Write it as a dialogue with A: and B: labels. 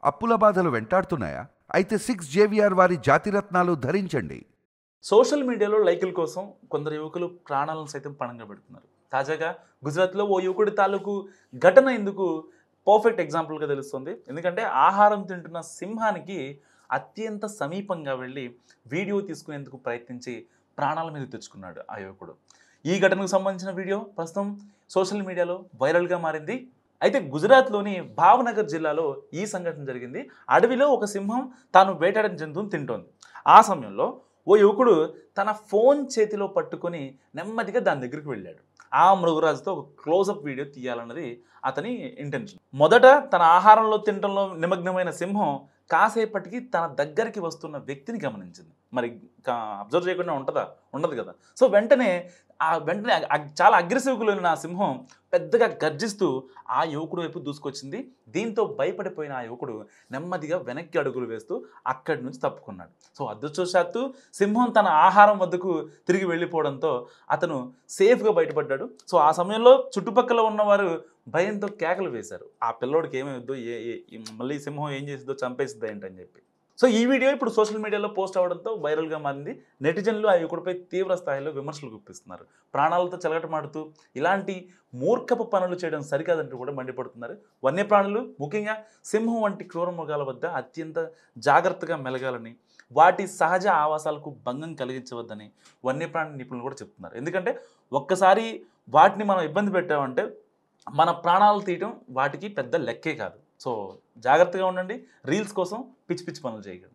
A: అప్పుల బాధలు వెంటాడుతున్నాయా? అయితే 6 JVR వారి జాతిరత్నాలు ధరించండి.
B: సోషల్ మీడియాలో లైకుల కోసం కొందరు యువకులు ప్రాణాలను సైతం పణంగా పెడుతున్నారు. తాజాగా గుజరాత్లో ఓ యువకుడి తాలూకు ఘటన ఇందుకు పర్ఫెక్ట్ ఎగ్జాంపుల్గా తెలుస్తుంది. ఎందుకంటే ఆహారం తింటున్న సింహానికి అత్యంత సమీపంగా వెళ్ళి వీడియో తీసుకునేందుకు ప్రయత్నించి ప్రాణాల మీద తెచ్చుకున్నాడు ఆ యువకుడు. ఈ ఘటనకు సంబంధించిన వీడియో ప్రస్తుతం సోషల్ మీడియాలో వైరల్గా మారింది. అయితే గుజరాత్లోని భావనగర్ జిల్లాలో ఈ సంఘటన జరిగింది. అడవిలో ఒక సింహం తాను వేటాడిన జంతువును తింటోంది. ఆ సమయంలో ఓ యువకుడు తన ఫోన్ చేతిలో పట్టుకొని నెమ్మదిగా దాని దగ్గరికి వెళ్ళాడు. ఆ మృగరాజుతో ఒక క్లోజప్ వీడియో తీయాలన్నది అతని ఇంటెన్షన్. మొదట తన ఆహారంలో తినడంలో నిమగ్నమైన సింహం కాసేపటికి తన దగ్గరికి వస్తున్న వ్యక్తిని గమనించింది. మరి అబ్జర్వ్ చేయకుండా ఉంటుందా? ఉండదు కదా. సో వెంటనే చాలా అగ్రెసివ్గా వెళ్ళిన ఆ సింహం పెద్దగా గర్జిస్తూ ఆ యువకుడు వైపు దూసుకొచ్చింది. దీంతో భయపడిపోయిన ఆ యువకుడు నెమ్మదిగా వెనక్కి అడుగులు వేస్తూ అక్కడి నుంచి తప్పుకున్నాడు. సో అదృష్టవశాత్తు సింహం తన ఆహారం వద్దకు తిరిగి వెళ్ళిపోవడంతో అతను సేఫ్గా బయటపడ్డాడు. సో ఆ సమయంలో చుట్టుపక్కల ఉన్నవారు భయంతో కేకలు వేశారు. ఆ పిల్లోడికి ఏమైద్దో, మళ్ళీ సింహం ఏం చేసిద్దో, చంపేసిద్దో ఏంటని చెప్పి. సో ఈ వీడియో ఇప్పుడు సోషల్ మీడియాలో పోస్ట్ అవడంతో వైరల్గా మారింది. నెటిజన్లు ఆ యువకుడిపై తీవ్ర స్థాయిలో విమర్శలు గుప్పిస్తున్నారు. ప్రాణాలతో చెలగటమాడుతూ ఇలాంటి మూర్ఖపు పనులు చేయడం సరికాదంటూ కూడా మండిపడుతున్నారు. వన్యప్రాణులు, ముఖ్యంగా సింహం వంటి క్రూర మృగాల వద్ద అత్యంత జాగ్రత్తగా మెలగాలని, వాటి సహజ ఆవాసాలకు భంగం కలిగించవద్దని వన్యప్రాణి నిపుణులు కూడా చెప్తున్నారు. ఎందుకంటే ఒక్కసారి వాటిని మనం ఇబ్బంది పెట్టామంటే మన ప్రాణాలు తీయటం వాటికి పెద్ద లెక్కే కాదు. సో జాగ్రత్తగా ఉండండి. రీల్స్ కోసం పిచ్చి పిచ్చి పనులు చేయకండి.